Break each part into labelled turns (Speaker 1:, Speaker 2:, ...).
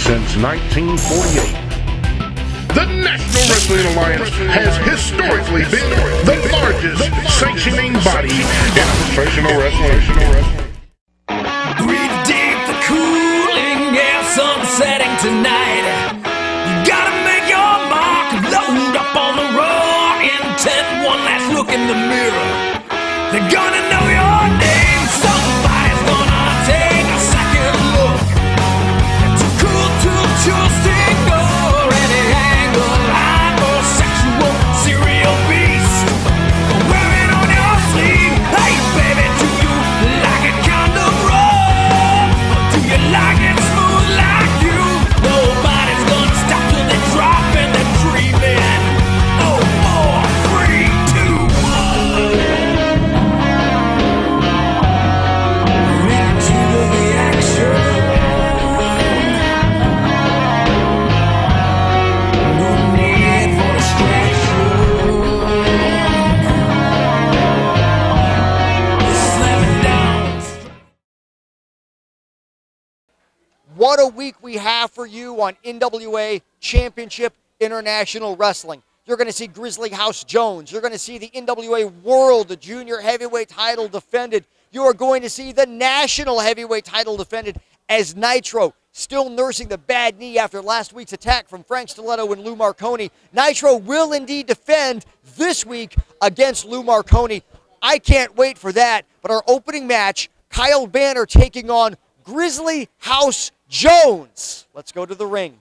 Speaker 1: since 1948. The National Wrestling Alliance has historically been the largest sanctioning body in professional wrestling.
Speaker 2: Breathe deep, the cooling air, sun setting tonight. You gotta make your mark, load up on the raw intent. One last look in the mirror. They're gonna know your name. Somebody's gonna take a second look. Too cool to choose to ignore any angle. Hypersexual serial beast. Wear it on your sleeve. Hey baby, do you like it kind of rough? Or do you like it smooth like you? Nobody's gonna stop till they drop and they're dreaming. Oh, 4, 3, 2, 1. Into the action. No need for distraction. Slam it down.
Speaker 3: What a week we have for you on NWA Championship International Wrestling. You're going to see Grizzly House Jones. You're going to see the NWA World Junior Heavyweight title defended. You are going to see the National Heavyweight title defended as Nitro, still nursing the bad knee after last week's attack from Frank Toledo and Lou Marconi. Nitro will indeed defend this week against Lou Marconi. I can't wait for that. But our opening match, Kyle Banner taking on Grizzly House Jones. Let's go to the ring.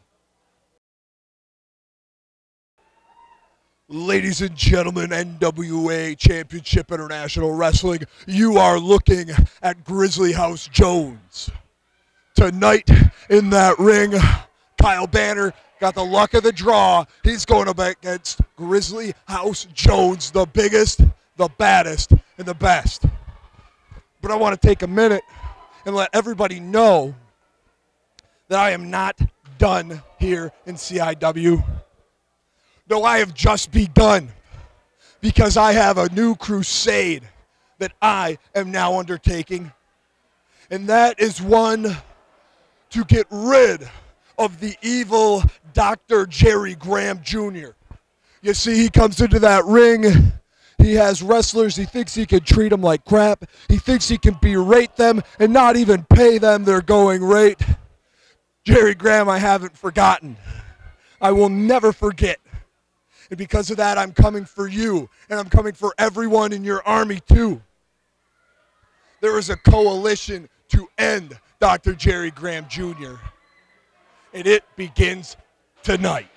Speaker 4: Ladies and gentlemen, NWA Championship International Wrestling, you are looking at Grizzly House Jones. Tonight in that ring, Kyle Banner got the luck of the draw. He's going up against Grizzly House Jones, the biggest, the baddest, and the best. But I want to take a minute and let everybody know that I am not done here in CIW. No, I have just begun, because I have a new crusade that I am now undertaking, and that is one to get rid of the evil Dr. Jerry Graham Jr. You see, he comes into that ring, he has wrestlers, he thinks he can treat them like crap, he thinks he can berate them and not even pay them their going rate. Jerry Graham, I haven't forgotten. I will never forget. And because of that, I'm coming for you, and I'm coming for everyone in your army too. There is a coalition to end Dr. Jerry Graham Jr., and it begins tonight.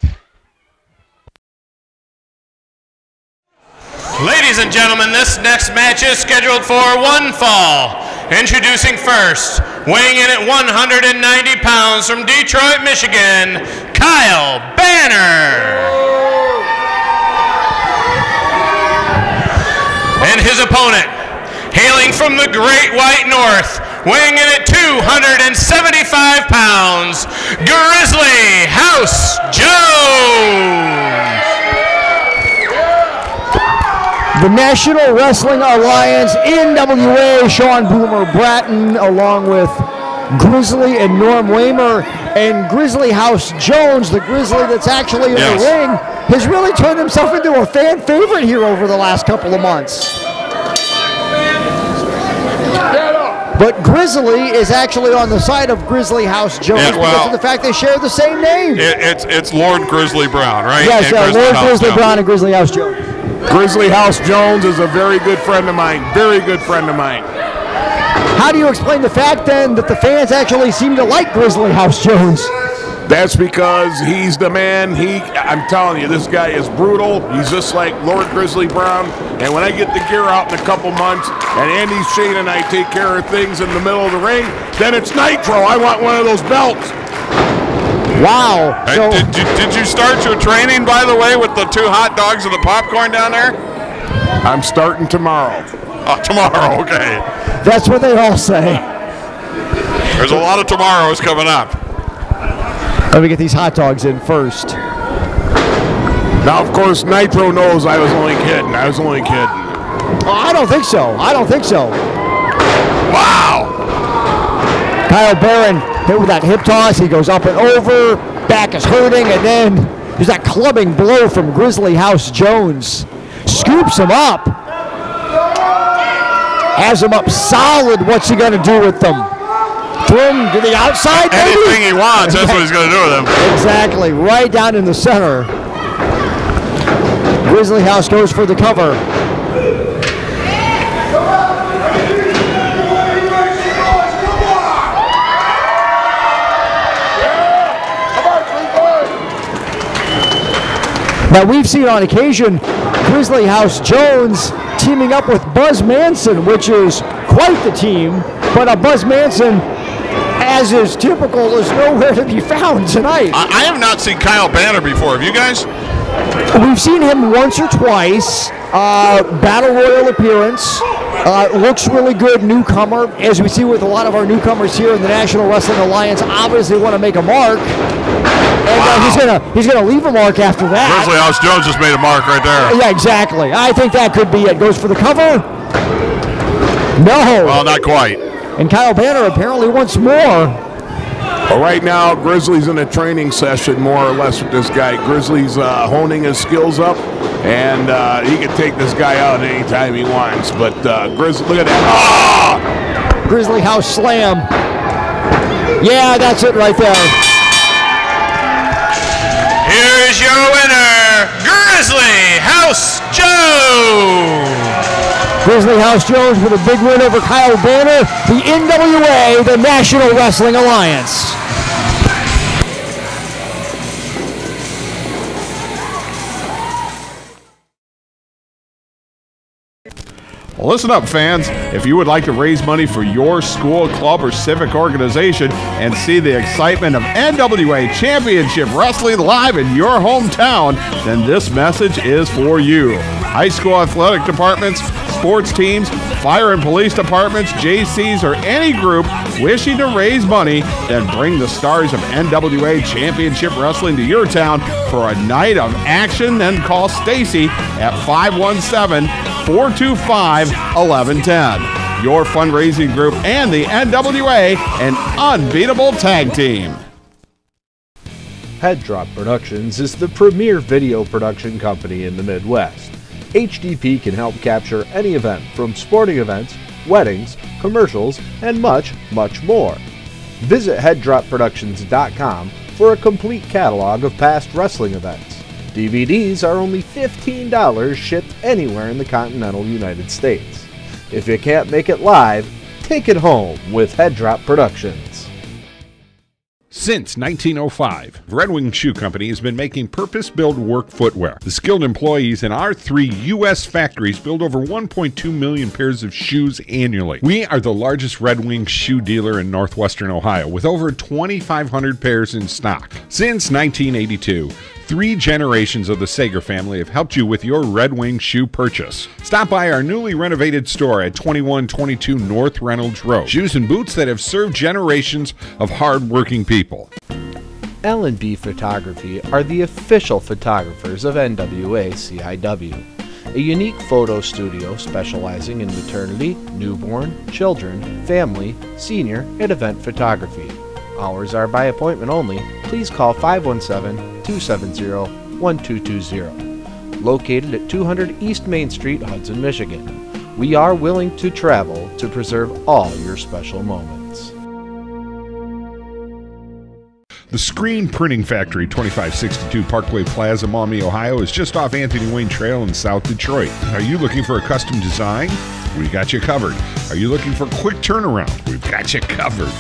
Speaker 5: Ladies and gentlemen, this next match is scheduled for one fall. Introducing first, weighing in at 190 pounds from Detroit, Michigan, Kyle Banner. And his opponent, hailing from the Great White North, weighing in at 275 pounds, Grizzly House Jones.
Speaker 3: The National Wrestling Alliance, NWA, Sean Boomer Bratton, along with Grizzly and Norm Waymer, and Grizzly House Jones, the Grizzly that's actually in the ring, has really turned himself into a fan favorite here over the last couple of months. But Grizzly is actually on the side of Grizzly House Jones because of the fact they share the same name.
Speaker 6: It's Lord Grizzly Brown, right?
Speaker 3: Yes, Lord Grizzly Brown and Grizzly House Jones.
Speaker 7: Grizzly House Jones is a very good friend of mine, very good friend of mine.
Speaker 3: How do you explain the fact then that the fans actually seem to like Grizzly House Jones?
Speaker 7: That's because he's the man. I'm telling you, this guy is brutal. He's just like Lord Grizzly Brown. And when I get the gear out in a couple months and Andy, Chene, and I take care of things in the middle of the ring, then it's Nitro. I want one of those belts.
Speaker 3: Wow.
Speaker 6: Hey, so, did you start your training, by the way, with the 2 hot dogs and the popcorn down there?
Speaker 7: I'm starting tomorrow.
Speaker 6: Oh, tomorrow, okay.
Speaker 3: That's what they all say.
Speaker 6: There's a lot of tomorrows coming up.
Speaker 3: Let me get these hot dogs in first.
Speaker 7: Now, of course, Nitro knows I was only kidding. I was only kidding.
Speaker 3: Oh, I don't think so. I don't think so.
Speaker 6: Wow.
Speaker 3: Kyle Barron hit with that hip toss. He goes up and over. Back is hurting, and then there's that clubbing blow from Grizzly House Jones. Scoops him up. Has him up solid. What's he going to do with them? Throw him to the outside, maybe?
Speaker 6: Anything he wants, that's what he's going to do with him.
Speaker 3: Exactly. Right down in the center. Grizzly House goes for the cover. Now, we've seen on occasion Grizzly House Jones teaming up with Buzz Mattson, which is quite the team, but Buzz Mattson, as is typical, is nowhere to be found tonight.
Speaker 6: I have not seen Kyle Banner before. Have you guys?
Speaker 3: We've seen him once or twice. Battle Royal appearance. Looks really good, newcomer. As we see with a lot of our newcomers here in the National Wrestling Alliance, obviously want to make a mark. And he's gonna leave a mark after that.
Speaker 6: Grizzly House Jones just made a mark right there.
Speaker 3: Yeah, exactly. I think that could be it. Goes for the cover. No.
Speaker 6: Well, not quite.
Speaker 3: And Kyle Banner apparently wants more.
Speaker 7: Well, right now, Grizzly's in a training session, more or less, with this guy. Grizzly's honing his skills up, and he can take this guy out anytime he wants. But Grizzly, look at that. Oh!
Speaker 3: Grizzly House slam. Yeah, that's it right there.
Speaker 5: Here's your winner, Grizzly House Jones.
Speaker 3: Grizzly House Jones with a big win over Kyle Banner, the NWA, the National Wrestling Alliance.
Speaker 6: Well, listen up, fans. If you would like to raise money for your school, club, or civic organization and see the excitement of NWA Championship Wrestling live in your hometown, then this message is for you. High school athletic departments, sports teams, fire and police departments, JCs, or any group wishing to raise money, then bring the stars of NWA Championship Wrestling to your town for a night of action. Then call Stacy at 517-425-1110. Your fundraising group and the NWA, an unbeatable tag team.
Speaker 8: Head Drop Productions is the premier video production company in the Midwest. HDP can help capture any event from sporting events, weddings, commercials, and much, much more. Visit headdropproductions.com for a complete catalog of past wrestling events. DVDs are only $15 shipped anywhere in the continental United States. If you can't make it live, take it home with Head Drop Productions.
Speaker 9: Since 1905, Red Wing Shoe Company has been making purpose-built work footwear. The skilled employees in our 3 U.S. factories build over 1.2 million pairs of shoes annually. We are the largest Red Wing shoe dealer in northwestern Ohio, with over 2,500 pairs in stock. Since 1982, 3 generations of the Sager family have helped you with your Red Wing shoe purchase. Stop by our newly renovated store at 2122 North Reynolds Road. Shoes and boots that have served generations of hard-working people.
Speaker 8: L&B Photography are the official photographers of NWA-CIW, a unique photo studio specializing in maternity, newborn, children, family, senior, and event photography. Hours are by appointment only. Please call 517-270-1220. Located at 200 East Main Street, Hudson, Michigan. We are willing to travel to preserve all your special moments.
Speaker 9: The Screen Printing Factory, 2562 Parkway Plaza, Maumee, Ohio, is just off Anthony Wayne Trail in South Detroit. Are you looking for a custom design? We got you covered. Are you looking for quick turnaround? We've got you covered.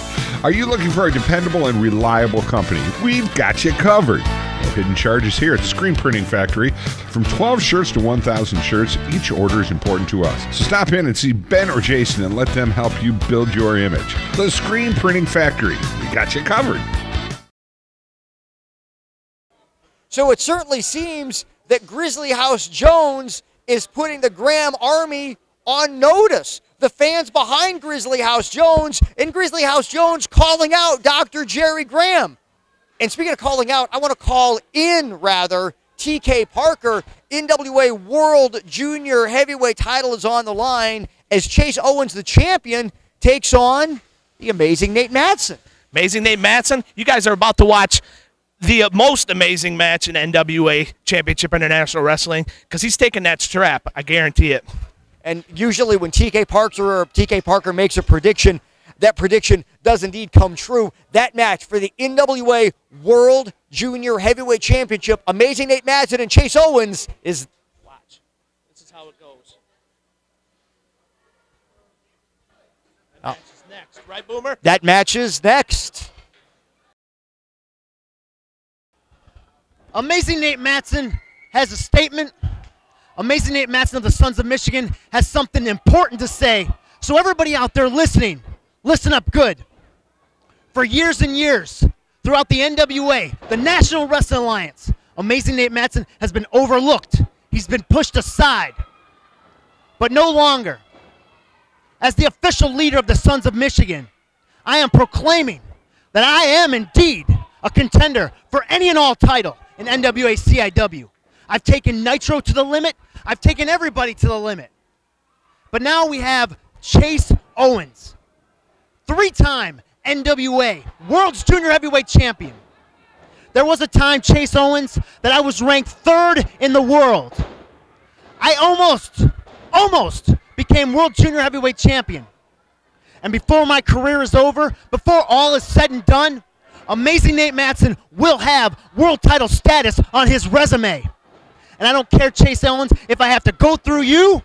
Speaker 9: Are you looking for a dependable and reliable company? We've got you covered. No hidden charges here at the Screen Printing Factory. From 12 shirts to 1,000 shirts, each order is important to us. So stop in and see Ben or Jason and let them help you build your image. The Screen Printing Factory. We got you covered.
Speaker 3: So it certainly seems that Grizzly House Jones is putting the Graham Army on notice. The fans behind Grizzly House Jones, and Grizzly House Jones calling out Dr. Jerry Graham. And speaking of calling out, I want to call in, rather, TK Parker. NWA World Junior Heavyweight title is on the line as Chase Owens, the champion, takes on the amazing Nate Mattson.
Speaker 10: Amazing Nate Mattson, you guys are about to watch the most amazing match in NWA Championship International Wrestling because he's taking that strap. I guarantee it.
Speaker 3: And usually when TK Parker makes a prediction, that prediction does indeed come true. That match for the NWA World Junior Heavyweight Championship, Amazing Nate Mattson and Chase Owens is...
Speaker 10: Watch. This is how it goes. That match is next, right, Boomer?
Speaker 3: That match is next.
Speaker 11: Amazing Nate Mattson has a statement. Amazing Nate Mattson of the Sons of Michigan has something important to say. So everybody out there listening, listen up good. For years and years, throughout the NWA, the National Wrestling Alliance, Amazing Nate Mattson has been overlooked. He's been pushed aside. But no longer. As the official leader of the Sons of Michigan, I am proclaiming that I am indeed a contender for any and all title in NWA-CIW. I've taken Nitro to the limit. I've taken everybody to the limit. But now we have Chase Owens, 3-time NWA World's Junior Heavyweight Champion. There was a time, Chase Owens, that I was ranked 3rd in the world. I almost became World Junior Heavyweight Champion. And before my career is over, before all is said and done, Amazing Nate Mattson will have world title status on his resume. And I don't care, Chase Owens, if I have to go through you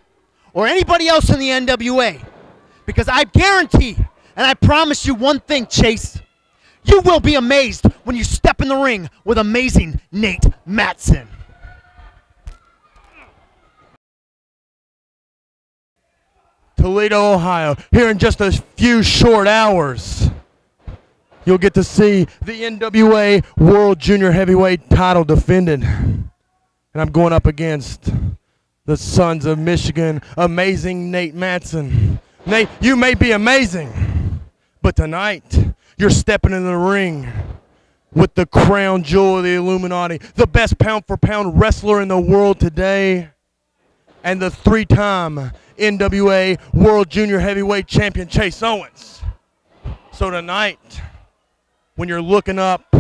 Speaker 11: or anybody else in the NWA. Because I guarantee, and I promise you one thing, Chase, you will be amazed when you step in the ring with Amazing Nate Mattson.
Speaker 12: Toledo, Ohio. Here in just a few short hours, you'll get to see the NWA World Junior Heavyweight title defended. And I'm going up against the Sons of Michigan, Amazing Nate Mattson. Nate, you may be amazing, but tonight you're stepping in the ring with the crown jewel of the Illuminati, the best pound-for-pound wrestler in the world today, and the 3-time NWA World Junior Heavyweight Champion, Chase Owens. So tonight, when you're looking up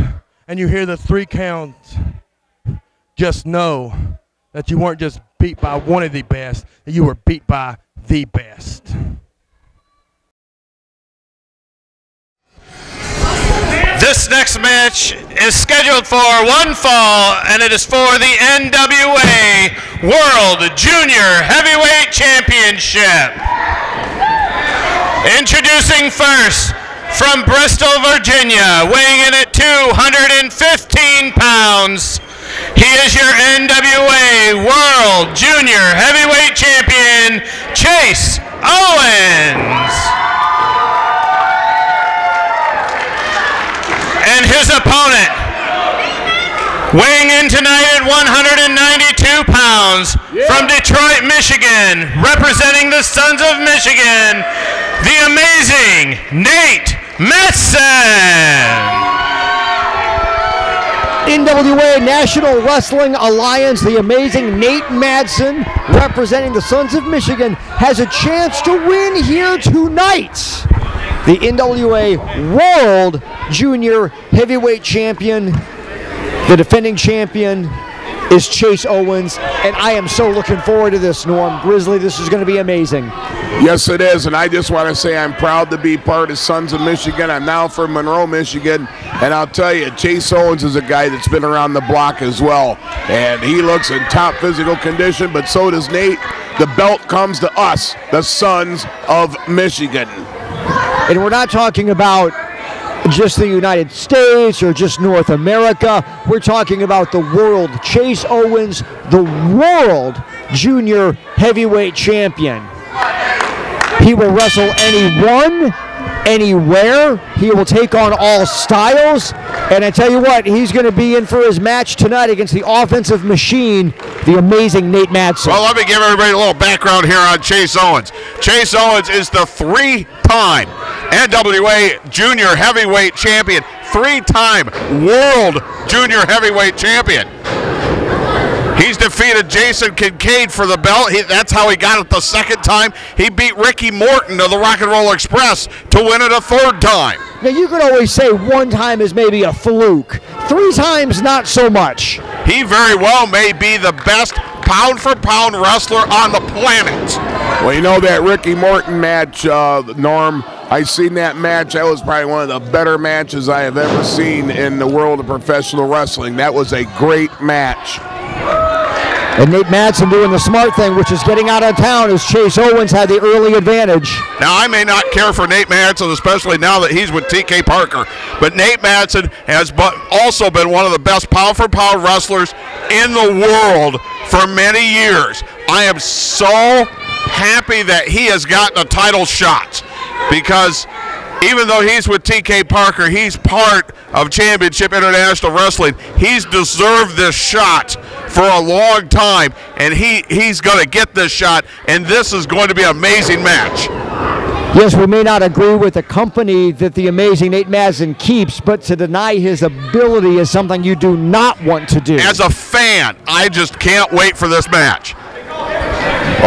Speaker 12: and you hear the 3 count, just know that you weren't just beat by one of the best, that you were beat by the best.
Speaker 5: This next match is scheduled for one fall, and it is for the NWA World Junior Heavyweight Championship. Introducing first, from Bristol, Virginia, weighing in at 215 pounds, he is your NWA World Junior Heavyweight Champion, Chase Owens. And his opponent, weighing in tonight at 192 pounds, from Detroit, Michigan, representing the Sons of Michigan, the amazing Nate Mattson.
Speaker 3: NWA National Wrestling Alliance, the amazing Nate Mattson, representing the Sons of Michigan, has a chance to win here tonight. The NWA World Junior Heavyweight Champion, the defending champion, is Chase Owens, and I am so looking forward to this, Norm. Grizzly, this is going to be amazing.
Speaker 7: Yes, it is, and I just want to say I'm proud to be part of Sons of Michigan. I'm now from Monroe, Michigan, and I'll tell you, Chase Owens is a guy that's been around the block as well, and he looks in top physical condition, but so does Nate. The belt comes to us, the Sons of Michigan.
Speaker 3: And we're not talking about just the United States or just North America. We're talking about the world. Chase Owens, the World Junior Heavyweight Champion. He will wrestle anyone, anywhere. He will take on all styles. And I tell you what, he's going to be in for his match tonight against the offensive machine, the amazing Nate Mattson.
Speaker 6: Well, let me give everybody a little background here on Chase Owens. Chase Owens is the 3-time NWA Junior Heavyweight Champion, 3-time World Junior Heavyweight Champion. He's defeated Jason Kincaid for the belt. That's how he got it the second time. He beat Ricky Morton of the Rock and Roll Express to win it a third time.
Speaker 3: Now, you could always say one time is maybe a fluke. 3 times, not so much.
Speaker 6: He very well may be the best pound-for-pound wrestler on the planet.
Speaker 7: Well, you know that Ricky Morton match, Norm, I seen that match. That was probably one of the better matches I have ever seen in the world of professional wrestling. That was a great match.
Speaker 3: And Nate Mattson doing the smart thing, which is getting out of town, as Chase Owens had the early advantage.
Speaker 6: Now, I may not care for Nate Mattson, especially now that he's with TK Parker, but Nate Mattson has also been one of the best pound-for-pound wrestlers in the world for many years. I am so happy that he has gotten a title shot, because even though he's with TK Parker, he's part of Championship International Wrestling. He's deserved this shot for a long time, and he's going to get this shot, and this is going to be an amazing match.
Speaker 3: Yes, we may not agree with the company that the amazing Nate Mattson keeps, but to deny his ability is something you do not want to do.
Speaker 6: As a fan, I just can't wait for this match.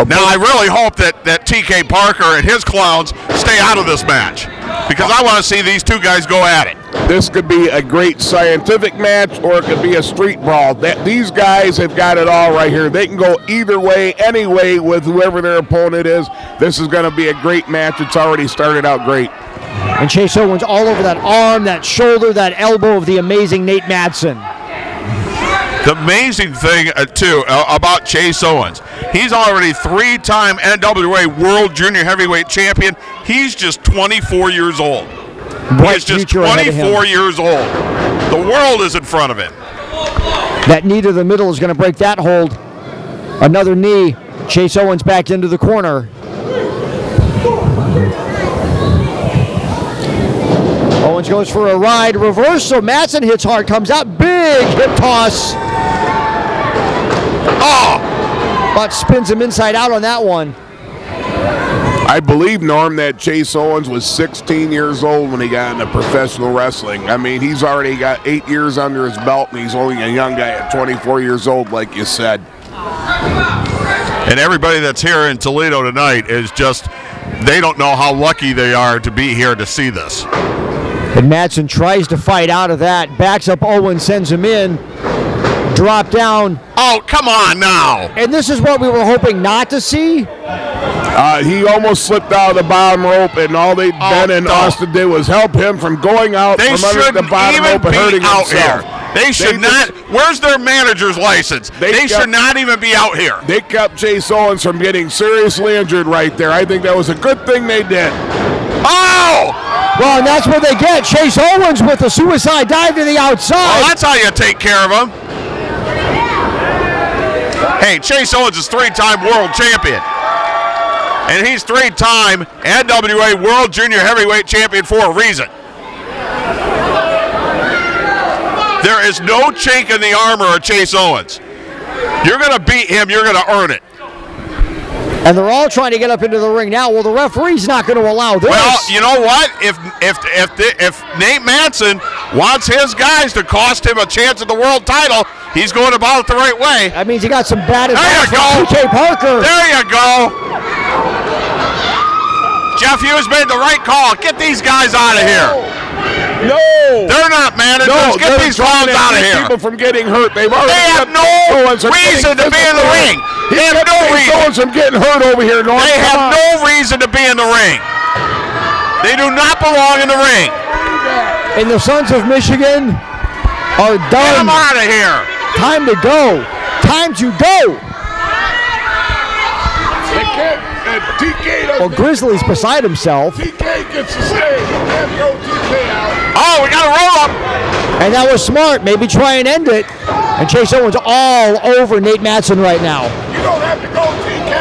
Speaker 6: Now, I really hope that TK Parker and his clowns stay out of this match, because I want to see these two guys go at it.
Speaker 7: This could be a great scientific match, or it could be a street brawl. These guys have got it all right here. They can go either way, any way, with whoever their opponent is. This is going to be a great match. It's already started out great.
Speaker 3: And Chase Owens all over that arm, that shoulder, that elbow of the amazing Nate Mattson.
Speaker 6: The amazing thing, too, about Chase Owens, he's already 3-time NWA World Junior Heavyweight Champion. He's just 24 years old. He's just 24 years old. The world is in front of him.
Speaker 3: That knee to the middle is going to break that hold. Another knee. Chase Owens back into the corner. Owens goes for a ride, reversal. Mattson hits hard, comes out, big hip toss.
Speaker 6: Oh!
Speaker 3: But spins him inside out on that one.
Speaker 7: I believe, Norm, that Chase Owens was 16 years old when he got into professional wrestling. I mean, he's already got 8 years under his belt, and he's only a young guy at 24 years old, like you said.
Speaker 6: And everybody that's here in Toledo tonight is just, they don't know how lucky they are to be here to see this.
Speaker 3: And Mattson tries to fight out of that, backs up Owens, sends him in, drop down.
Speaker 6: Oh, come on now.
Speaker 3: And this is what we were hoping not to see.
Speaker 7: He almost slipped out of the bottom rope, and all Ben and Austin did was help him from going out from under the bottom rope and hurting himself.
Speaker 6: Here. They should not. Where's their manager's license? They should not even be out here.
Speaker 7: They kept Chase Owens from getting seriously injured right there. I think that was a good thing they did.
Speaker 6: Oh!
Speaker 3: Well, and that's what they get. Chase Owens with a suicide dive to the outside.
Speaker 6: Well, that's how you take care of him. Hey, Chase Owens is 3-time world champion. And he's 3-time NWA World Junior Heavyweight Champion for a reason. There is no chink in the armor of Chase Owens. You're going to beat him, you're going to earn it.
Speaker 3: And they're all trying to get up into the ring now. Well, the referee's not going to allow this.
Speaker 6: Well, you know what? If Nate Mattson wants his guys to cost him a chance at the world title, he's going about it the right way.
Speaker 3: That means he got some bad advice
Speaker 6: from
Speaker 3: TK Parker.
Speaker 6: There you go. Jeff Hughes made the right call. Get these guys out of here.
Speaker 7: No.
Speaker 6: They're not managers.
Speaker 7: No,
Speaker 6: get these clowns out of here.
Speaker 7: People from getting hurt. They
Speaker 6: have no reason to be in the ring. They have no reason.
Speaker 7: From getting hurt over here, Norm.
Speaker 6: They have no reason to be in the ring. They do not belong in the ring.
Speaker 3: And the Sons of Michigan are done.
Speaker 6: Get them out of here.
Speaker 3: Time to go. Time to go. Well, Grizzly's beside himself.
Speaker 7: TK gets to stay. You can't throw TK out.
Speaker 6: Oh, we got a roll up.
Speaker 3: And that was smart. Maybe try and end it. And Chase Owens all over Nate Mattson right now.
Speaker 7: You don't have to go, TK.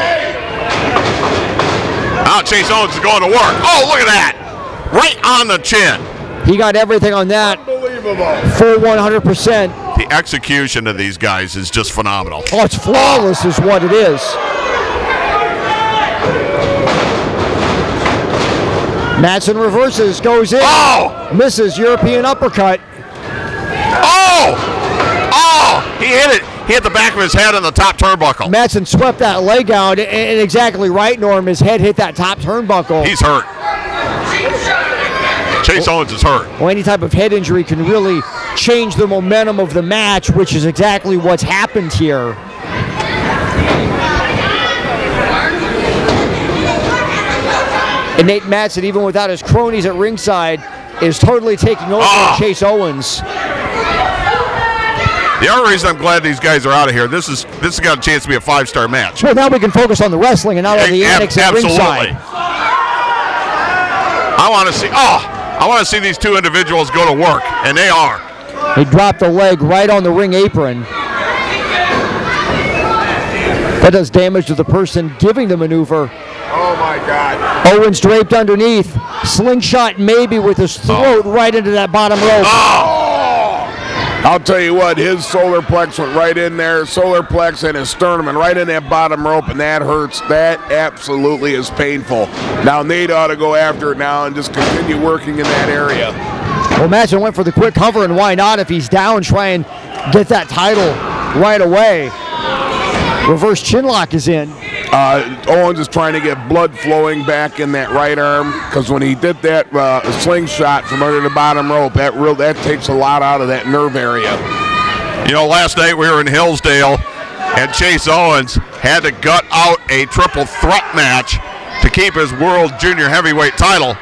Speaker 6: Now Chase Owens is going to work. Oh, look at that. Right on the chin.
Speaker 3: He got everything on that.
Speaker 7: Unbelievable.
Speaker 3: Full 100%.
Speaker 6: The execution of these guys is just phenomenal.
Speaker 3: Oh, it's flawless is what it is. Mattson reverses, goes in, misses European uppercut.
Speaker 6: Oh! Oh! Oh, he hit it. He hit the back of his head on the top turnbuckle.
Speaker 3: Mattson swept that leg out, and exactly right, Norm. His head hit that top turnbuckle.
Speaker 6: He's hurt. Chase Owens is hurt.
Speaker 3: Well, any type of head injury can really change the momentum of the match, which is exactly what's happened here. And Nate Mattson, even without his cronies at ringside, is totally taking over Chase Owens.
Speaker 6: The other reason I'm glad these guys are out of here, this has got a chance to be a 5-star match.
Speaker 3: Well, now we can focus on the wrestling and not on the antics at ringside.
Speaker 6: I want to see these two individuals go to work, and they are.
Speaker 3: He dropped the leg right on the ring apron. That does damage to the person giving the maneuver.
Speaker 7: Oh my God.
Speaker 3: Owens draped underneath. Slingshot maybe with his throat right into that bottom rope.
Speaker 7: I'll tell you what, his solar plex went right in there, solar plex and his sternum, and right in that bottom rope, and that hurts. That absolutely is painful. Now Nate ought to go after it now and just continue working in that area.
Speaker 3: Well, Mattson went for the quick cover, and why not? If he's down, try and get that title right away. Reverse chin lock is in.
Speaker 7: Owens is trying to get blood flowing back in that right arm, because when he did that slingshot from under the bottom rope, that takes a lot out of that nerve area.
Speaker 6: You know, last night we were in Hillsdale, and Chase Owens had to gut out a triple threat match to keep his World Junior Heavyweight title.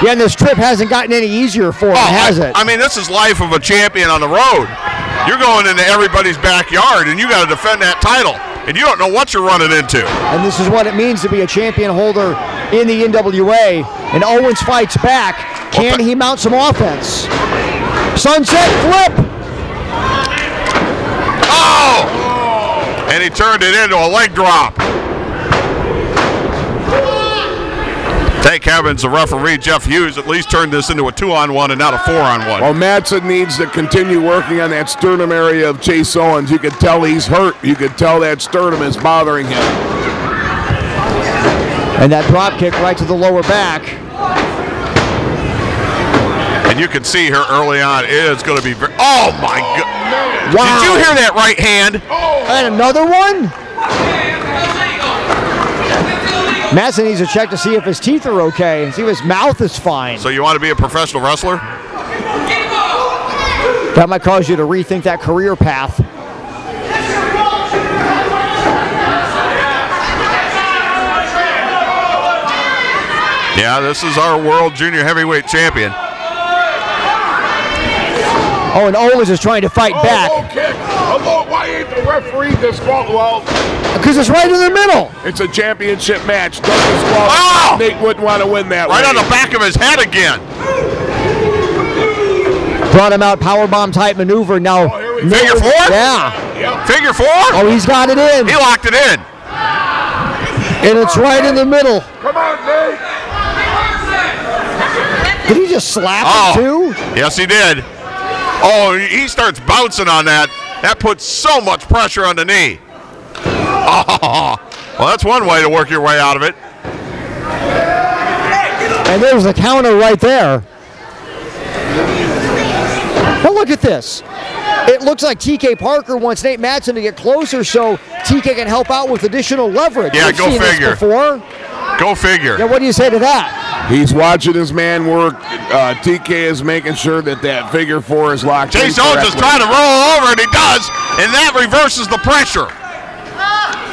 Speaker 3: Yeah, and this trip hasn't gotten any easier for him, has it?
Speaker 6: I mean, this is life of a champion on the road. You're going into everybody's backyard, and you got to defend that title, and you don't know what you're running into.
Speaker 3: And this is what it means to be a champion holder in the NWA. And Owens fights back. Can he mount some offense? Sunset flip!
Speaker 6: Oh! And he turned it into a leg drop. Thank heavens the referee, Jeff Hughes, at least turned this into a 2-on-1 and not a 4-on-1.
Speaker 7: Well, Mattson needs to continue working on that sternum area of Chase Owens. You can tell he's hurt. You can tell that sternum is bothering him.
Speaker 3: And that drop kick right to the lower back.
Speaker 6: And you can see here early on, it is going to be very, oh my God.
Speaker 3: Wow.
Speaker 6: Did you hear that right hand?
Speaker 3: And another one? Mattson needs to check to see if his teeth are okay, see if his mouth is fine.
Speaker 6: So you want to be a professional wrestler?
Speaker 3: That might cause you to rethink that career path.
Speaker 6: Yeah, this is our World Junior Heavyweight Champion.
Speaker 3: Oh, and Owens is trying to fight back.
Speaker 7: Low kick. Why ain't the referee disqualified? Well,
Speaker 3: because it's right in the middle.
Speaker 7: It's a championship match. Don't disqualify. Nate wouldn't want to win that.
Speaker 6: Right on the back of his head again.
Speaker 3: Brought him out, powerbomb type maneuver. Now,
Speaker 6: figure four?
Speaker 3: Yeah.
Speaker 7: Yep.
Speaker 6: Figure four?
Speaker 3: Oh, he's got it in.
Speaker 6: He locked it in.
Speaker 3: And it's right in the middle.
Speaker 7: Come on, Nate.
Speaker 3: Did he just slap him too?
Speaker 6: Yes, he did. Oh, he starts bouncing on that. That puts so much pressure on the knee. Oh, well, that's one way to work your way out of it.
Speaker 3: And there's the counter right there. Now look at this. It looks like TK Parker wants Nate Mattson to get closer so TK can help out with additional leverage.
Speaker 6: Yeah,
Speaker 3: We've
Speaker 6: go
Speaker 3: seen
Speaker 6: figure.
Speaker 3: This before.
Speaker 6: Go figure.
Speaker 3: Yeah, what do you say to that?
Speaker 7: He's watching his man work. TK is making sure that figure four is locked in.
Speaker 6: Chase Owens is trying to roll over, and he does, and that reverses the pressure.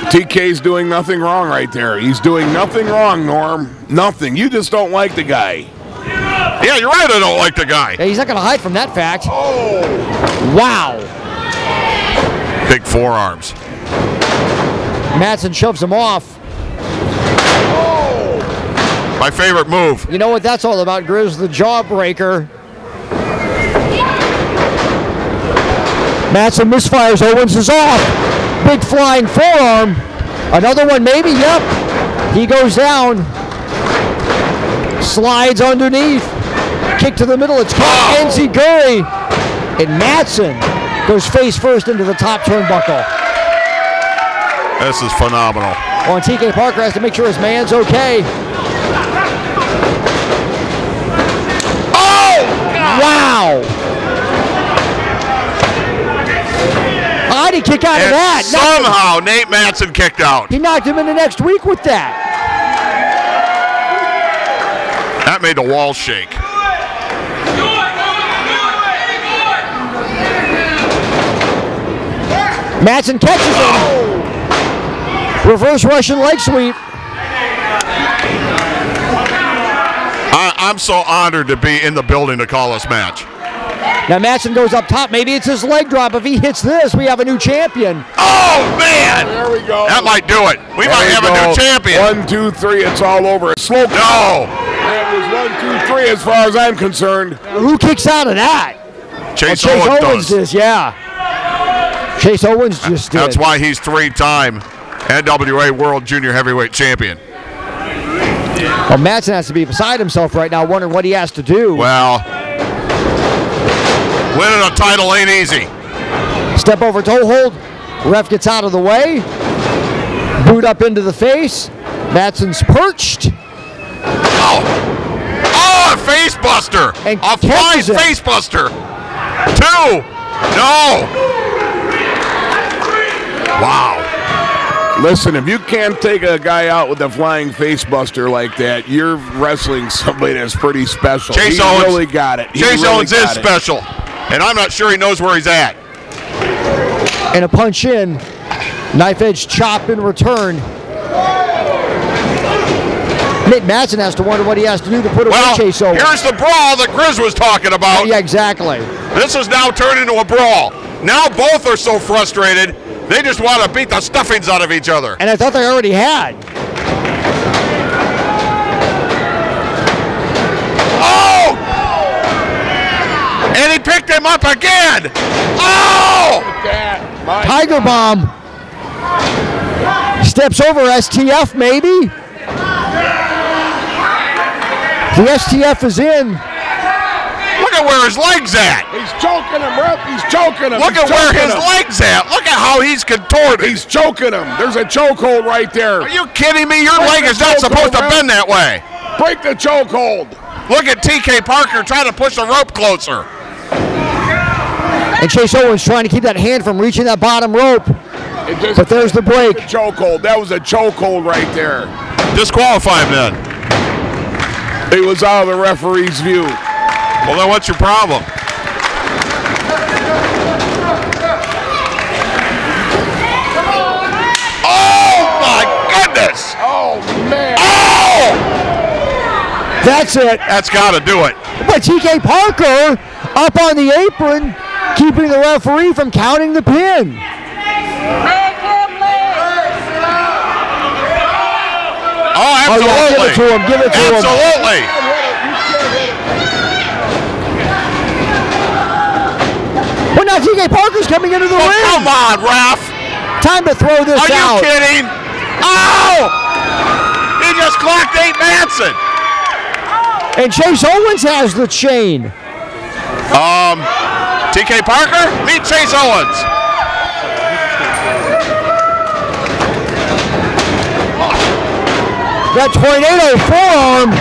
Speaker 7: TK's doing nothing wrong right there. He's doing nothing wrong, Norm. Nothing. You just don't like the guy.
Speaker 6: Yeah, you're right, I don't like the guy.
Speaker 3: Yeah, he's not going to hide from that fact.
Speaker 7: Oh.
Speaker 3: Wow.
Speaker 6: Big forearms.
Speaker 3: Mattson shoves him off.
Speaker 6: My favorite move.
Speaker 3: You know what that's all about, Grizz? The jawbreaker. Mattson misfires. Owens is off. Big flying forearm. Another one maybe, yep. He goes down. Slides underneath. Kick to the middle. It's caught. Enziguri. And Mattson goes face first into the top turnbuckle.
Speaker 6: This is phenomenal.
Speaker 3: Well, and TK Parker has to make sure his man's okay.
Speaker 6: Oh!
Speaker 3: Wow! did he kick out of
Speaker 13: And
Speaker 3: that?
Speaker 13: somehow Nate Mattson kicked out.
Speaker 3: He knocked him in the next week with that.
Speaker 13: That made the wall shake.
Speaker 3: Mattson catches him. Reverse Russian leg sweep.
Speaker 13: I'm so honored to be in the building to call this match.
Speaker 3: Now Mattson goes up top. Maybe it's his leg drop. If he hits this, we have a new champion.
Speaker 13: Oh, man!
Speaker 7: There we go.
Speaker 13: That might do it. We might have a new champion.
Speaker 7: 1, 2, 3, it's all over. Slow.
Speaker 13: No!
Speaker 7: That was 1, 2, 3 as far as I'm concerned.
Speaker 3: Who kicks out of that?
Speaker 13: Chase
Speaker 3: Owens
Speaker 13: does.
Speaker 3: does, yeah. Chase Owens just did.
Speaker 13: That's why he's 3-time NWA World Junior Heavyweight Champion.
Speaker 3: Well, Mattson has to be beside himself right now, wondering what he has to do.
Speaker 13: Well, winning a title ain't easy.
Speaker 3: Step over toe hold. Ref gets out of the way. Boot up into the face. Mattson's perched.
Speaker 13: Oh, a face buster.
Speaker 3: And
Speaker 13: a flying face buster. 2. No. Wow.
Speaker 7: Listen, if you can't take a guy out with a flying face buster like that, you're wrestling somebody that's pretty special.
Speaker 13: Chase
Speaker 7: He
Speaker 13: Owens
Speaker 7: really got it.
Speaker 13: Chase Owens is special, and I'm not sure he knows where he's at.
Speaker 3: And a punch in. Knife edge chop in return. Nate Mattson has to wonder what he has to do to put away Chase Owens.
Speaker 13: Here's the brawl that Grizz was talking about.
Speaker 3: Yeah, exactly.
Speaker 13: This has now turned into a brawl. Now both are so frustrated, they just want to beat the stuffings out of each other.
Speaker 3: And I thought they already had.
Speaker 13: Oh! And he picked him up again. Oh!
Speaker 3: Tiger bomb. Steps over STF maybe. The STF is in.
Speaker 13: Look at where his leg's at.
Speaker 7: He's choking him, Rep. He's choking him.
Speaker 13: Look at where his leg's at. Look at how he's contorted.
Speaker 7: He's choking him. There's a chokehold right there.
Speaker 13: Are you kidding me? Your leg is not supposed to bend that way.
Speaker 7: Break the chokehold.
Speaker 13: Look at TK Parker trying to push the rope closer.
Speaker 3: And Chase Owens trying to keep that hand from reaching that bottom rope. But there's the break.
Speaker 7: Chokehold. That was a chokehold right there.
Speaker 13: Disqualify him then.
Speaker 7: It was out of the referee's view.
Speaker 13: Well, then what's your problem? Oh, my goodness!
Speaker 7: Oh, man.
Speaker 13: Oh!
Speaker 3: That's it.
Speaker 13: That's got to do it.
Speaker 3: But TK Parker up on the apron, keeping the referee from counting the pin.
Speaker 13: Oh, absolutely.
Speaker 3: Oh, yeah, give it to him. Give it to him.
Speaker 13: Absolutely.
Speaker 3: Well, now TK Parker's coming into the ring.
Speaker 13: Come on, ref.
Speaker 3: Time to throw this out.
Speaker 13: Are you kidding? Oh! He just clocked Nate Mattson.
Speaker 3: And Chase Owens has the chain.
Speaker 13: TK Parker, meet Chase Owens.
Speaker 3: That tornado forearm.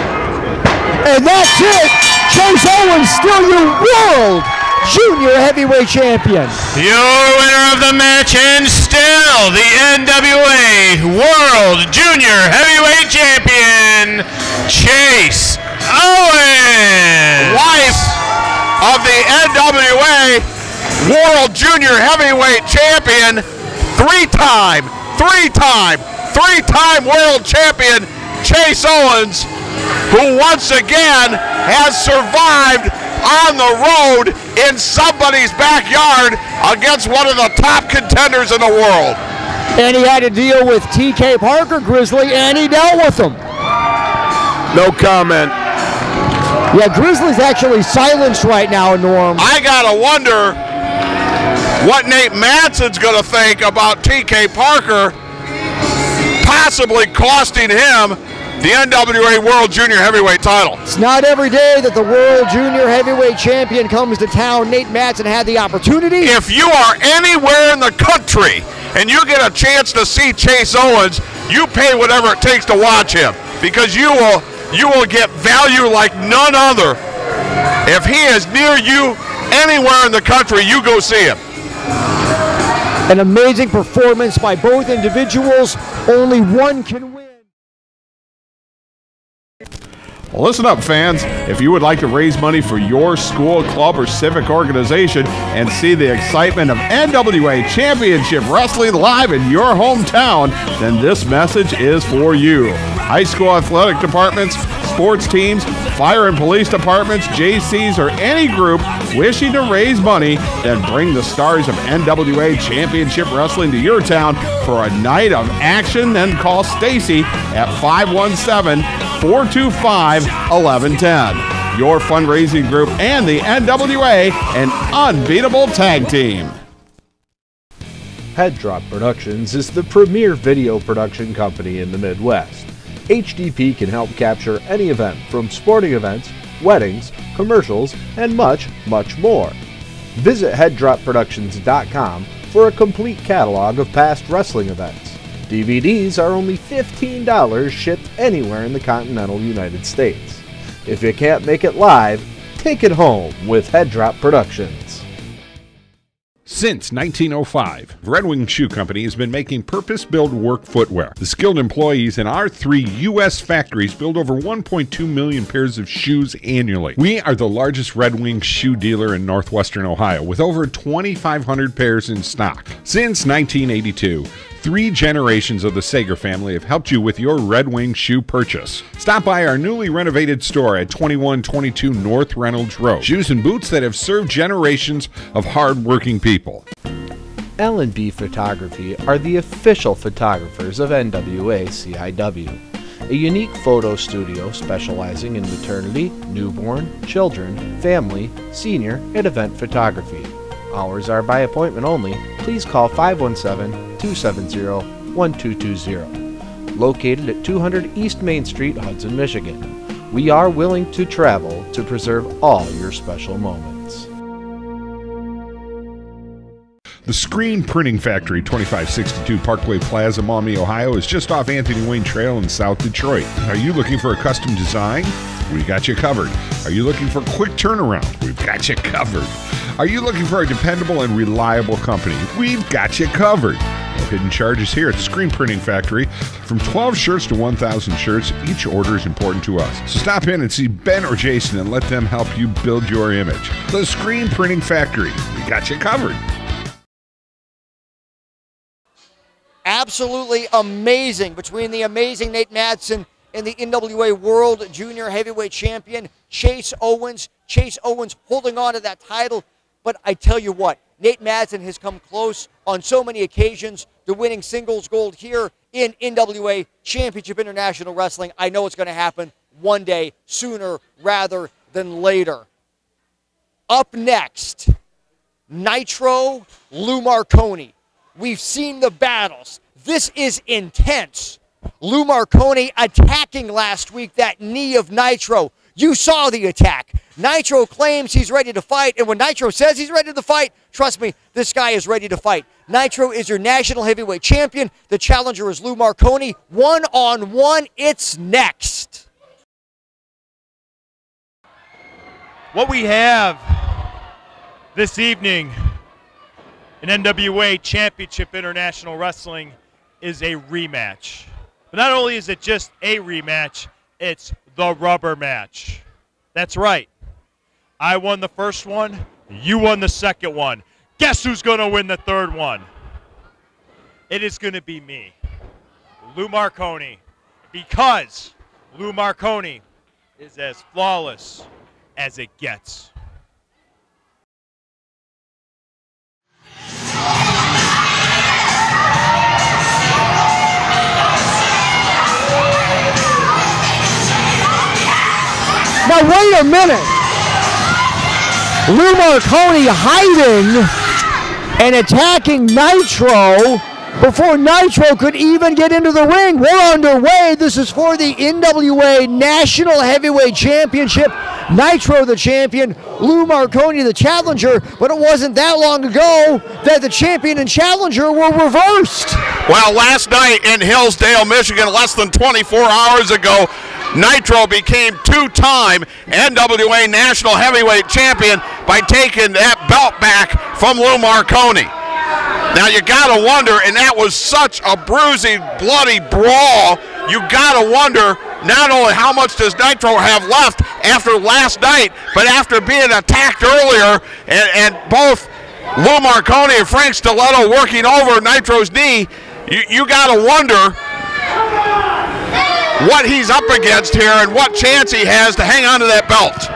Speaker 3: And that's it. Chase Owens still your World Junior Heavyweight Champion.
Speaker 5: Your winner of the match and still the NWA World Junior Heavyweight Champion, Chase Owens.
Speaker 13: Wife of the NWA World Junior Heavyweight Champion, three-time World Champion, Chase Owens, who once again has survived on the road in somebody's backyard against one of the top contenders in the world.
Speaker 3: And he had to deal with TK Parker, Grizzly, and he dealt with him.
Speaker 7: No comment.
Speaker 3: Yeah, Grizzly's actually silenced right now, Norm.
Speaker 13: I gotta wonder what Nate Mattson's gonna think about TK Parker possibly costing him the NWA World Junior Heavyweight title.
Speaker 3: It's not every day that the World Junior Heavyweight Champion comes to town. Nate Mattson had the opportunity.
Speaker 13: If you are anywhere in the country and you get a chance to see Chase Owens, you pay whatever it takes to watch him, because you will get value like none other. If he is near you anywhere in the country, you go see him.
Speaker 3: An amazing performance by both individuals. Only one can win.
Speaker 6: Well, listen up, fans. If you would like to raise money for your school, club, or civic organization and see the excitement of NWA Championship Wrestling live in your hometown, then this message is for you. High school athletic departments, sports teams, fire and police departments, JCs, or any group wishing to raise money, then bring the stars of NWA Championship Wrestling to your town for a night of action. Then call Stacy at 517-425-1110. Your fundraising group and the NWA, an unbeatable tag team.
Speaker 8: Head Drop Productions is the premier video production company in the Midwest. HDP can help capture any event from sporting events, weddings, commercials, and much, much more. Visit headdropproductions.com for a complete catalog of past wrestling events. DVDs are only $15 shipped anywhere in the continental United States. If you can't make it live, take it home with Head Drop Productions.
Speaker 9: Since 1905, Red Wing Shoe Company has been making purpose-built work footwear. The skilled employees in our 3 U.S. factories build over 1.2 million pairs of shoes annually. We are the largest Red Wing shoe dealer in northwestern Ohio, with over 2,500 pairs in stock. Since 1982, 3 generations of the Sager family have helped you with your Red Wing shoe purchase. Stop by our newly renovated store at 2122 North Reynolds Road. Shoes and boots that have served generations of hard-working people.
Speaker 8: L&B Photography are the official photographers of NWA-CIW, a unique photo studio specializing in maternity, newborn, children, family, senior, and event photography. Hours are by appointment only. Please call 517-270-1220. Located at 200 East Main Street, Hudson, Michigan. We are willing to travel to preserve all your special moments.
Speaker 9: The Screen Printing Factory, 2562 Parkway Plaza, Maumee, Ohio, is just off Anthony Wayne Trail in South Detroit. Are you looking for a custom design? We got you covered. Are you looking for quick turnaround? We've got you covered. Are you looking for a dependable and reliable company? We've got you covered. No hidden charges here at the Screen Printing Factory. From 12 shirts to 1,000 shirts, each order is important to us. So stop in and see Ben or Jason and let them help you build your image. The Screen Printing Factory. We got you covered.
Speaker 3: Absolutely amazing between the amazing Nate Mattson and the NWA World Junior Heavyweight Champion, Chase Owens. Chase Owens holding on to that title. But I tell you what, Nate Mattson has come close on so many occasions to winning singles gold here in NWA Championship International Wrestling. I know it's going to happen one day, sooner rather than later. Up next, Nitro, Lou Marconi. We've seen the battles. This is intense. Lou Marconi attacking last week that knee of Nitro. You saw the attack. Nitro claims he's ready to fight, and when Nitro says he's ready to fight, trust me, this guy is ready to fight. Nitro is your national heavyweight champion. The challenger is Lou Marconi. One-on-one, it's next.
Speaker 14: What we have this evening in NWA Championship International Wrestling is a rematch. But not only is it just a rematch, it's the rubber match. That's right. I won the first one, you won the second one. Guess who's going to win the third one? It is going to be me, Lou Marconi, because Lou Marconi is as flawless as it gets.
Speaker 3: Now wait a minute. Lou Marconi hiding and attacking Nitro before Nitro could even get into the ring. We're underway. This is for the NWA National Heavyweight Championship. Nitro the champion, Lou Marconi the challenger, but it wasn't that long ago that the champion and challenger were reversed.
Speaker 13: Well, last night in Hillsdale, Michigan, less than 24 hours ago, Nitro became two-time NWA National Heavyweight Champion by taking that belt back from Lou Marconi. Now you gotta wonder, and that was such a bruising, bloody brawl, you gotta wonder not only how much does Nitro have left after last night, but after being attacked earlier, and both Lou Marconi and Frank Toledo working over Nitro's knee, you gotta wonder what he's up against here and what chance he has to hang on to that belt.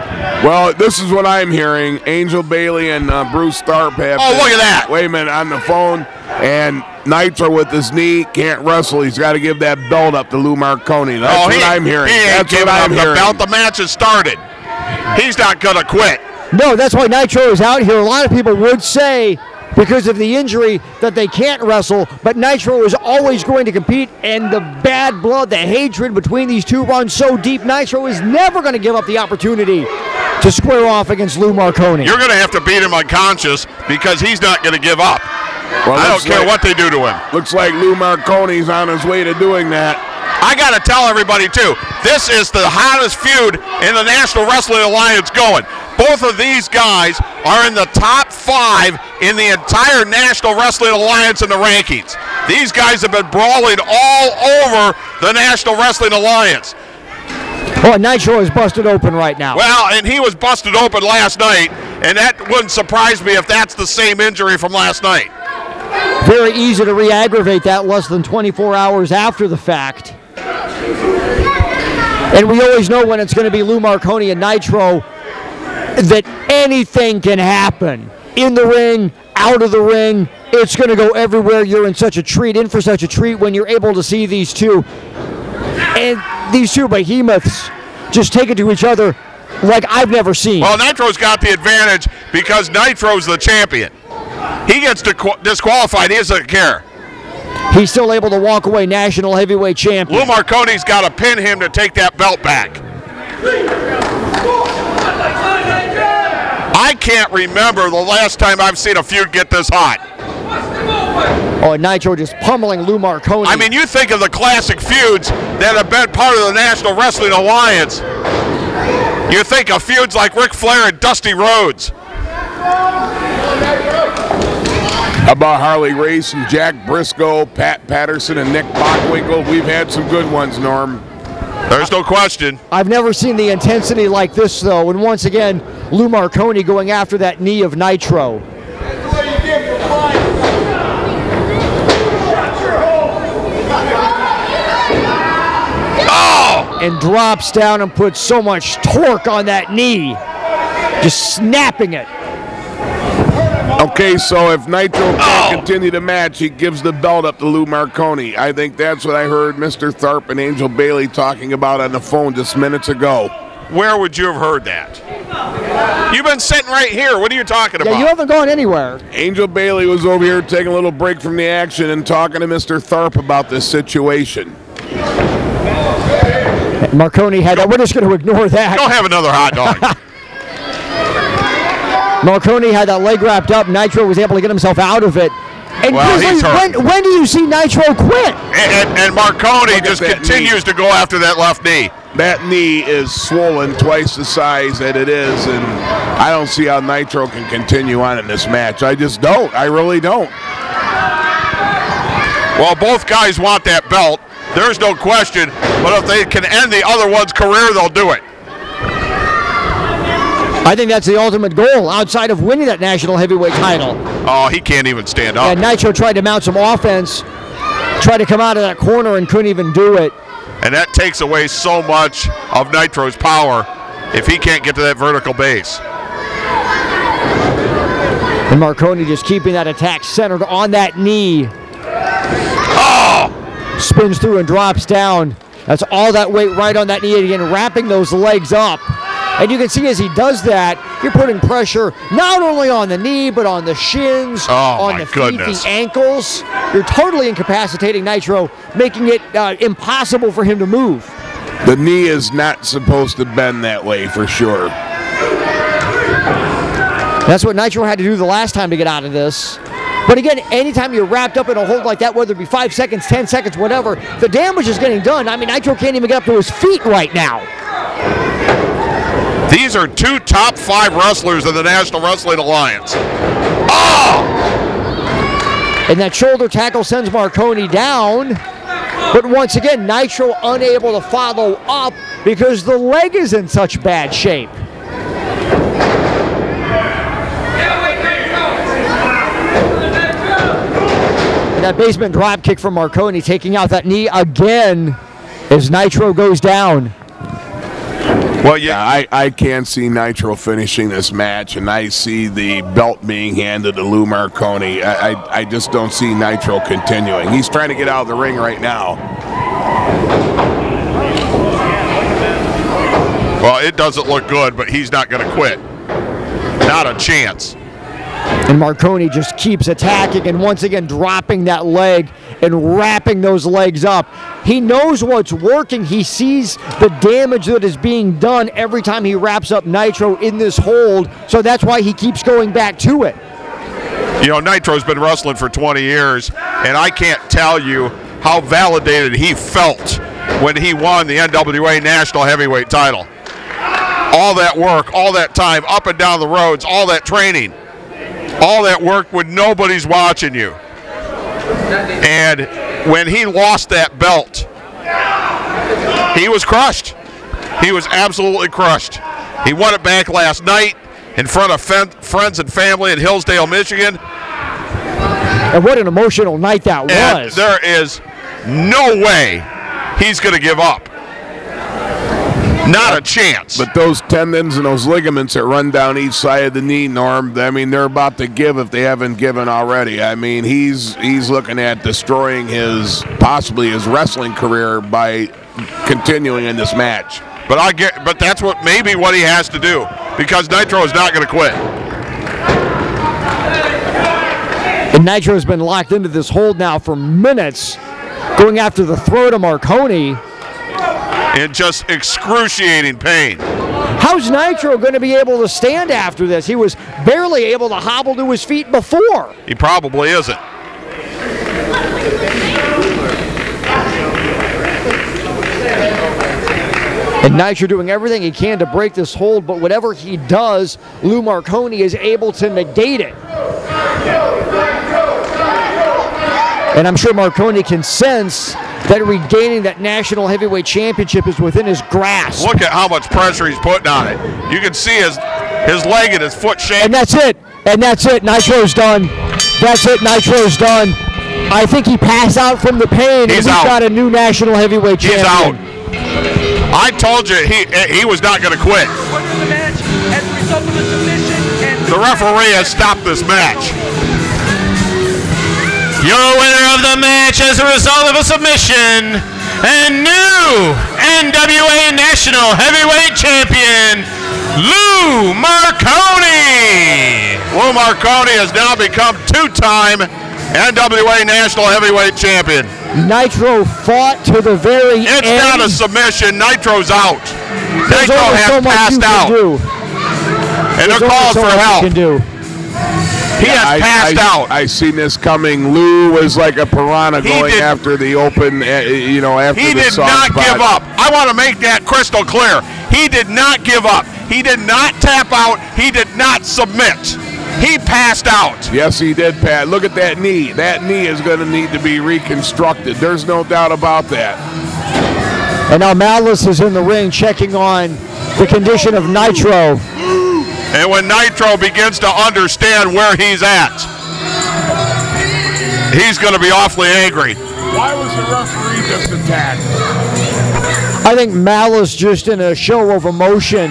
Speaker 7: Well, this is what I'm hearing. Angel Bailey and Bruce Tharp have.
Speaker 13: Oh, look at that!
Speaker 7: Wait a minute, on the phone, and Nitro with his knee can't wrestle. He's got to give that belt up to Lou Marconi. That's what I'm hearing.
Speaker 13: He ain't giving up the belt. The match has started. He's not gonna quit.
Speaker 3: No, that's why Nitro is out here. A lot of people would say, because of the injury, that they can't wrestle, but Nitro is always going to compete, and the bad blood, the hatred between these two runs so deep, Nitro is never going to give up the opportunity to square off against Lou Marconi.
Speaker 13: You're going to have to beat him unconscious because he's not going to give up.
Speaker 7: Well,
Speaker 13: I don't care what they do to him.
Speaker 7: Looks like Lou Marconi's on his way to doing that.
Speaker 13: I got to tell everybody, too, this is the hottest feud in the National Wrestling Alliance going. Both of these guys are in the top 5 in the entire National Wrestling Alliance in the rankings. These guys have been brawling all over the National Wrestling Alliance.
Speaker 3: Oh, Nitro is busted open right now.
Speaker 13: Well, and he was busted open last night, and that wouldn't surprise me if that's the same injury from last night.
Speaker 3: Very easy to re-aggravate that less than 24 hours after the fact. And we always know when it's going to be Lou Marconi and Nitro that anything can happen. In the ring, out of the ring, it's going to go everywhere. You're in such a treat, in for such a treat when you're able to see these two. And these two behemoths just take it to each other like I've never seen.
Speaker 13: Well, Nitro's got the advantage because Nitro's the champion. He gets disqualified. He doesn't care.
Speaker 3: He's still able to walk away national heavyweight champion.
Speaker 13: Lou Marconi's got to pin him to take that belt back. I can't remember the last time I've seen a feud get this hot.
Speaker 3: Oh, and Nitro just pummeling Lou Marconi.
Speaker 13: I mean, you think of the classic feuds that have been part of the National Wrestling Alliance. You think of feuds like Ric Flair and Dusty Rhodes.
Speaker 7: How about Harley Race and Jack Briscoe, Pat Patterson and Nick Bockwinkel? We've had some good ones, Norm.
Speaker 13: There's no question.
Speaker 3: I've never seen the intensity like this, though. And once again, Lou Marconi going after that knee of Nitro.
Speaker 13: Oh!
Speaker 3: And drops down and puts so much torque on that knee. Just snapping it.
Speaker 7: Okay, so if Nitro can't continue the match, he gives the belt up to Lou Marconi. I think that's what I heard Mr. Tharp and Angel Bailey talking about on the phone just minutes ago.
Speaker 13: Where would you have heard that? You've been sitting right here. What are you talking about?
Speaker 3: Yeah, you haven't gone anywhere.
Speaker 7: Angel Bailey was over here taking a little break from the action and talking to Mr. Tharp about this situation.
Speaker 3: Marconi had that. We're just going to ignore that.
Speaker 13: Go have another hot dog.
Speaker 3: Marconi had that leg wrapped up. Nitro was able to get himself out of it. And
Speaker 13: well,
Speaker 3: Grizzly,
Speaker 13: he's hurt.
Speaker 3: when do you see Nitro quit?
Speaker 13: And Marconi just continues to go after that left knee.
Speaker 7: That knee is swollen twice the size that it is, and I don't see how Nitro can continue on in this match. I just don't. I really don't.
Speaker 13: Well, both guys want that belt. There's no question. But if they can end the other one's career, they'll do it.
Speaker 3: I think that's the ultimate goal outside of winning that national heavyweight title.
Speaker 13: Oh, he can't even stand up.
Speaker 3: And Nitro tried to mount some offense, tried to come out of that corner and couldn't even do it.
Speaker 13: And that takes away so much of Nitro's power if he can't get to that vertical base.
Speaker 3: And Marconi just keeping that attack centered on that knee.
Speaker 13: Oh!
Speaker 3: Spins through and drops down. That's all that weight right on that knee again, wrapping those legs up. And you can see as he does that, you're putting pressure not only on the knee, but on the shins, on the feet, the ankles. You're totally incapacitating Nitro, making it impossible for him to move.
Speaker 7: The knee is not supposed to bend that way for sure.
Speaker 3: That's what Nitro had to do the last time to get out of this. But again, anytime you're wrapped up in a hold like that, whether it be 5 seconds, 10 seconds, whatever, the damage is getting done. I mean, Nitro can't even get up to his feet right now.
Speaker 13: These are two top 5 wrestlers in the National Wrestling Alliance. Oh!
Speaker 3: And that shoulder tackle sends Marconi down. But once again, Nitro unable to follow up because the leg is in such bad shape. And that basement drop kick from Marconi taking out that knee again as Nitro goes down.
Speaker 7: Well, yeah, I can't see Nitro finishing this match, and I see the belt being handed to Lou Marconi. I just don't see Nitro continuing. He's trying to get out of the ring right now.
Speaker 13: Well, it doesn't look good, but he's not going to quit. Not a chance.
Speaker 3: And Marconi just keeps attacking and once again dropping that leg and wrapping those legs up. He knows what's working. He sees the damage that is being done every time he wraps up Nitro in this hold, so that's why he keeps going back to it.
Speaker 13: You know, Nitro's been wrestling for 20 years, and I can't tell you how validated he felt when he won the NWA National Heavyweight title. All that work, all that time, up and down the roads, all that training, all that work when nobody's watching you. And when he lost that belt, he was crushed. He was absolutely crushed. He won it back last night in front of friends and family in Hillsdale, Michigan.
Speaker 3: And what an emotional night that was.
Speaker 13: There is no way he's going to give up. Not a chance.
Speaker 7: But those tendons and those ligaments that run down each side of the knee, Norm, I mean, they're about to give if they haven't given already. I mean, he's looking at destroying possibly his wrestling career by continuing in this match.
Speaker 13: But that's maybe what he has to do, because Nitro is not going to quit.
Speaker 3: And Nitro's been locked into this hold now for minutes, going after the throat of Marconi.
Speaker 13: In just excruciating pain.
Speaker 3: How's Nitro going to be able to stand after this? He was barely able to hobble to his feet before.
Speaker 13: He probably isn't.
Speaker 3: And Nitro doing everything he can to break this hold, but whatever he does, Lou Marconi is able to negate it. And I'm sure Marconi can sense that regaining that National Heavyweight Championship is within his grasp.
Speaker 13: Look at how much pressure he's putting on it. You can see his leg and his foot shaking.
Speaker 3: And that's it. And that's it. Nitro's done. That's it. Nitro's done. I think he passed out from the pain.
Speaker 13: He's
Speaker 3: and
Speaker 13: out.
Speaker 3: We've got a new National Heavyweight Champion.
Speaker 13: He's out. I told you he was not going to quit. The referee has stopped this match.
Speaker 5: Your winner of the match as a result of a submission and new NWA National Heavyweight Champion, Lou Marconi.
Speaker 13: Lou Marconi has now become two-time NWA National Heavyweight Champion.
Speaker 3: Nitro fought to the very end.
Speaker 13: It's not a submission. Nitro's out.
Speaker 3: There's
Speaker 13: Nitro has
Speaker 3: so
Speaker 13: passed out. And they're calling for help. He has passed out.
Speaker 7: I seen this coming. Lou was like a piranha going after the open, after the soft spot.
Speaker 13: He did not give up. I want to make that crystal clear. He did not give up. He did not tap out. He did not submit. He passed out.
Speaker 7: Yes, he did, Pat. Look at that knee. That knee is going to need to be reconstructed. There's no doubt about that.
Speaker 3: And now Malice is in the ring checking on the condition of Nitro.
Speaker 13: And when Nitro begins to understand where he's at, he's going to be awfully angry.
Speaker 7: Why was the referee just attacked?
Speaker 3: I think Malice just in a show of emotion.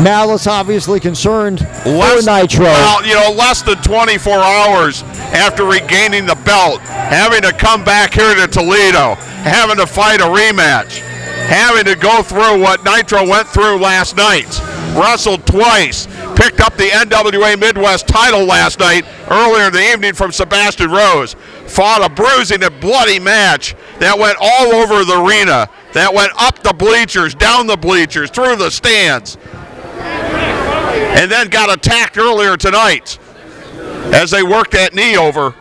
Speaker 3: Malice obviously concerned for Nitro.
Speaker 13: Well, less than 24 hours after regaining the belt, having to come back here to Toledo, having to fight a rematch, having to go through what Nitro went through last night, wrestled twice, picked up the NWA Midwest title last night, earlier in the evening from Sebastian Rose, fought a bruising and bloody match that went all over the arena, that went up the bleachers, down the bleachers, through the stands, and then got attacked earlier tonight as they worked that knee over.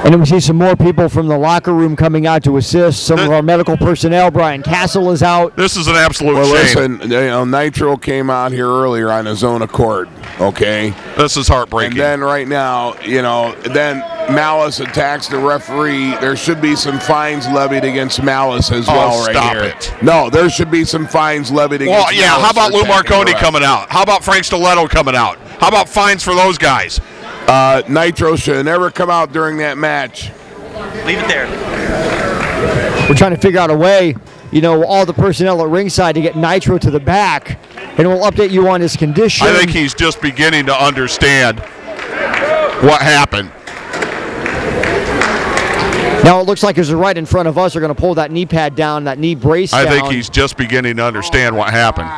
Speaker 3: And then we see some more people from the locker room coming out to assist. Some of our medical personnel. Brian Castle is out.
Speaker 13: This is an absolute
Speaker 7: shame. Listen, Nitro came out here earlier on his own accord, okay?
Speaker 13: This is heartbreaking.
Speaker 7: And then right now, then Malice attacks the referee. There should be some fines levied against Malice as well right
Speaker 13: stop
Speaker 7: here.
Speaker 13: It.
Speaker 7: No, there should be some fines levied against Malice.
Speaker 13: Well, yeah, how about Lou Marconi coming out? How about Frank Toledo coming out? How about fines for those guys?
Speaker 7: Nitro should have never come out during that match.
Speaker 15: Leave it there.
Speaker 3: We're trying to figure out a way, all the personnel at ringside to get Nitro to the back, and we'll update you on his condition.
Speaker 13: I think he's just beginning to understand what happened.
Speaker 3: Now it looks like as they're right in front of us, they're going to pull that knee pad down, that knee brace down.
Speaker 13: I think he's just beginning to understand what happened.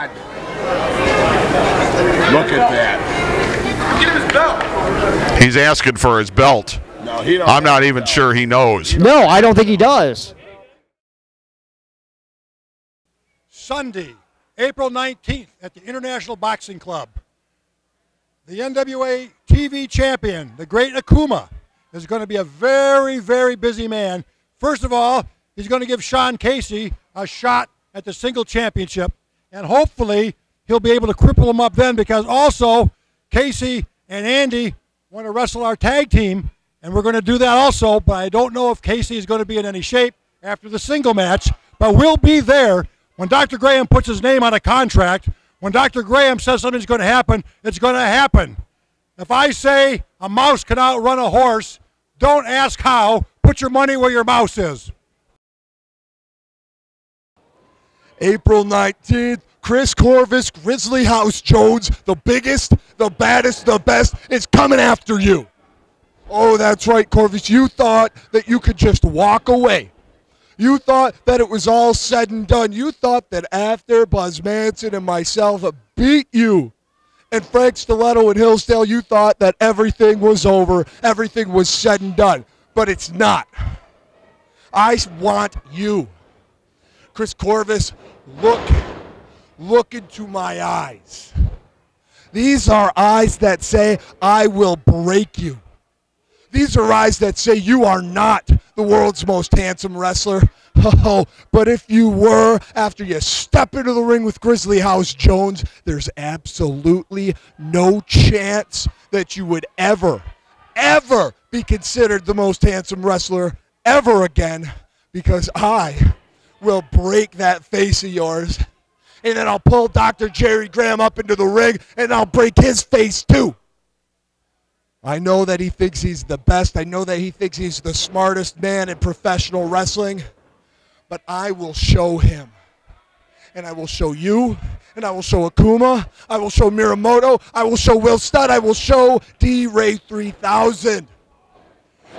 Speaker 7: Look at that.
Speaker 15: Get him his belt.
Speaker 13: He's asking for his belt.
Speaker 7: No, he don't.
Speaker 13: I'm not even sure he knows.
Speaker 3: No, I don't think he does.
Speaker 16: Sunday, April 19th at the International Boxing Club. The NWA TV champion, the great Akuma, is going to be a very, very busy man. First of all, he's going to give Sean Casey a shot at the single championship, and hopefully he'll be able to cripple him up then, because also Casey and Andy want to wrestle our tag team, and we're going to do that also, but I don't know if Casey is going to be in any shape after the single match, but we'll be there. When Dr. Graham puts his name on a contract, when Dr. Graham says something's going to happen, it's going to happen. If I say a mouse can outrun a horse, don't ask how. Put your money where your mouse is.
Speaker 4: April 19th, Chris Corvus, Grizzly House Jones, the biggest, the baddest, the best, is coming after you. Oh, that's right, Corvus. You thought that you could just walk away. You thought that it was all said and done. You thought that after Buzz Mattson and myself beat you and Frank Stiletto and Hillsdale, you thought that everything was over, everything was said and done. But it's not. I want you. Chris Corvus, look into my eyes. These are eyes that say, I will break you. These are eyes that say you are not the world's most handsome wrestler. Oh, but if you were, after you step into the ring with Grizzly House Jones, there's absolutely no chance that you would ever be considered the most handsome wrestler ever again, because I will break that face of yours, and then I'll pull Dr. Jerry Graham up into the ring, and I'll break his face too. I know that he thinks he's the best. I know that he thinks he's the smartest man in professional wrestling. But I will show him. And I will show you. And I will show Akuma. I will show Miramoto. I will show Will Studd. I will show D-Ray 3000.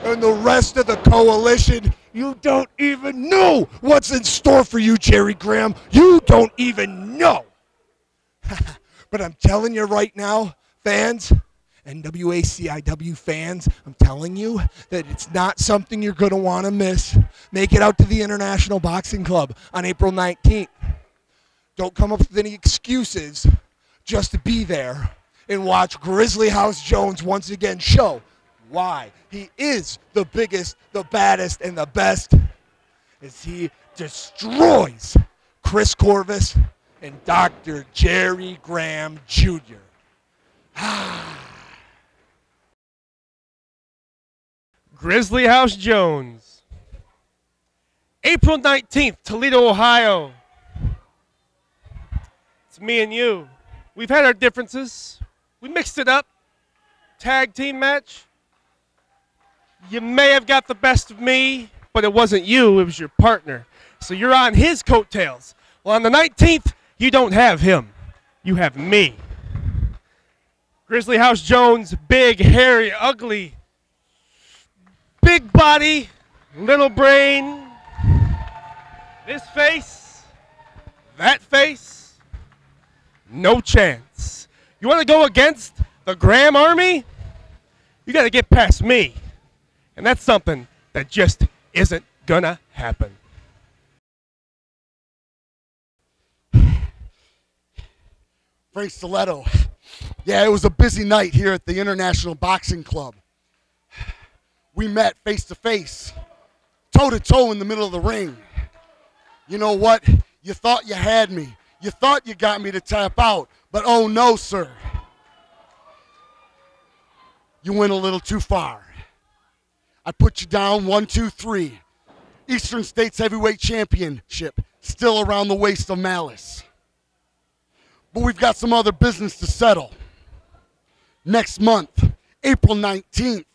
Speaker 4: And the rest of the coalition, you don't even know what's in store for you, Jerry Graham. You don't even know. But I'm telling you right now, fans, NWA-CIW fans, I'm telling you that it's not something you're going to want to miss. Make it out to the International Boxing Club on April 19th. Don't come up with any excuses just to be there and watch Grizzly House Jones once again show why he is the biggest, the baddest, and the best, as he destroys Chris Corvus and Dr. Jerry Graham Jr.
Speaker 17: Grizzly House Jones. April 19th, Toledo, Ohio. It's me and you. We've had our differences. We mixed it up. Tag team match. You may have got the best of me, but it wasn't you, it was your partner. So you're on his coattails. Well, on the 19th, you don't have him. You have me. Grizzly House Jones, big, hairy, ugly, big body, little brain, this face, that face, no chance. You want to go against the Graham Army? You got to get past me. And that's something that just isn't gonna happen.
Speaker 18: Frank Stiletto. Yeah, it was a busy night here at the International Boxing Club. we met face to face, toe to toe in the middle of the ring. You know what? You thought you had me. You thought you got me to tap out, but oh no, sir. You went a little too far. I put you down 1, 2, 3. Eastern States Heavyweight Championship, still around the waist of Malice. But we've got some other business to settle. Next month, April 19th,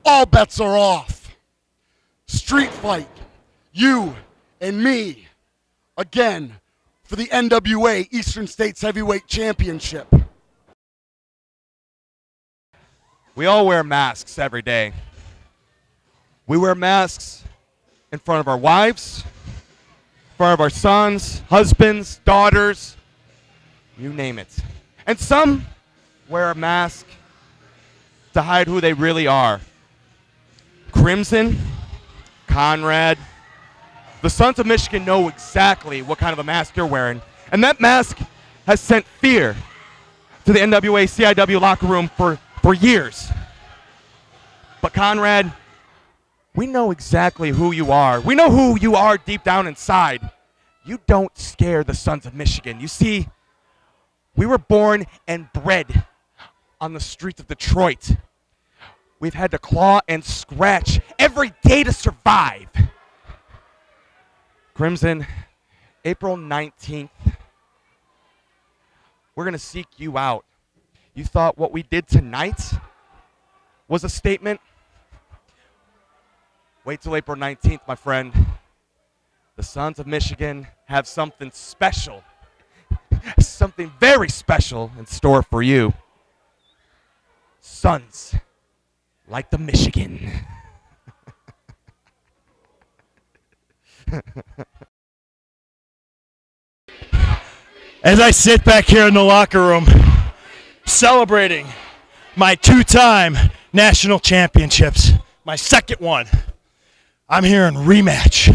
Speaker 18: all bets are off. Street fight, you and me, again, for the NWA Eastern States Heavyweight Championship.
Speaker 19: We all wear masks every day. We wear masks in front of our wives, in front of our sons, husbands, daughters, you name it. And some wear a mask to hide who they really are. Crimson, Conrad, the Sons of Michigan know exactly what kind of a mask you're wearing. And that mask has sent fear to the NWA-CIW locker room for years. But Conrad, we know exactly who you are. We know who you are deep down inside. You don't scare the Sons of Michigan. You see, we were born and bred on the streets of Detroit. We've had to claw and scratch every day to survive. Crimson, April 19th, we're going to seek you out. You thought what we did tonight was a statement? Wait till April 19th, my friend. The Sons of Michigan have something special, something very special in store for you. Sons like the Michigan.
Speaker 14: As I sit back here in the locker room, celebrating my 2-time national championships, my second one, I'm hearing rematch.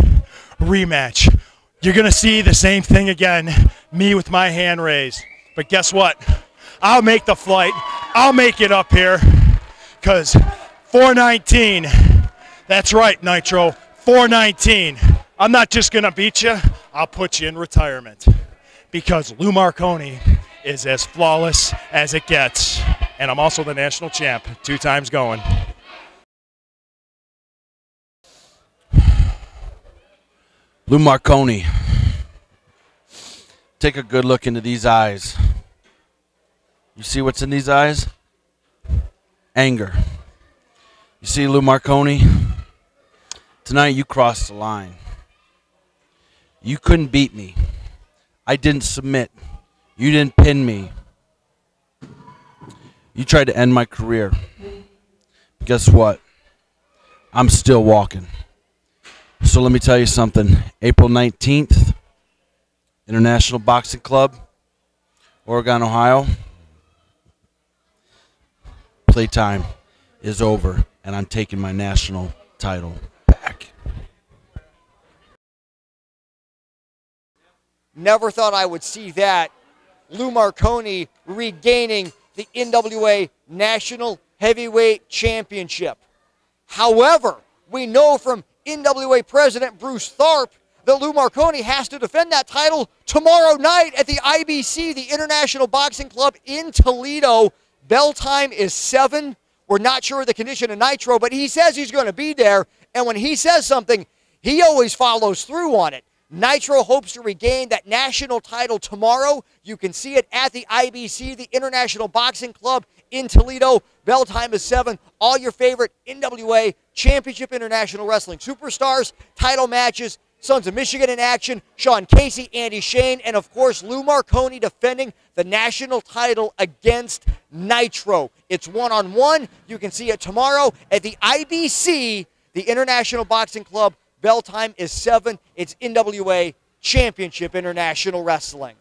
Speaker 14: You're going to see the same thing again, me with my hand raised. But guess what? I'll make the flight. I'll make it up here because 419, that's right, Nitro, 419. I'm not just going to beat you, I'll put you in retirement because Lou Marconi is as flawless as it gets. And I'm also the national champ, 2 times going.
Speaker 20: Lou Marconi, take a good look into these eyes. You see what's in these eyes? Anger. You see, Lou Marconi, tonight you crossed the line. You couldn't beat me. I didn't submit. You didn't pin me. You tried to end my career. Guess what? I'm still walking. So let me tell you something. April 19th, International Boxing Club, Oregon, Ohio. Playtime is over, and I'm taking my national title back.
Speaker 3: Never thought I would see that. Lou Marconi regaining the NWA National Heavyweight Championship. However, we know from NWA President Bruce Tharp that Lou Marconi has to defend that title tomorrow night at the IBC, the International Boxing Club in Toledo. Bell time is 7. We're not sure of the condition of Nitro, but he says he's going to be there. And when he says something, he always follows through on it. Nitro hopes to regain that national title tomorrow. You can see it at the IBC, the International Boxing Club in Toledo. Bell time is 7. All your favorite NWA Championship International Wrestling superstars, title matches, Sons of Michigan in action, Sean Casey, Andy Chene, and of course Lou Marconi defending the national title against Nitro. It's one-on-one. You can see it tomorrow at the IBC, the International Boxing Club. Bell time is 7. It's NWA Championship International Wrestling.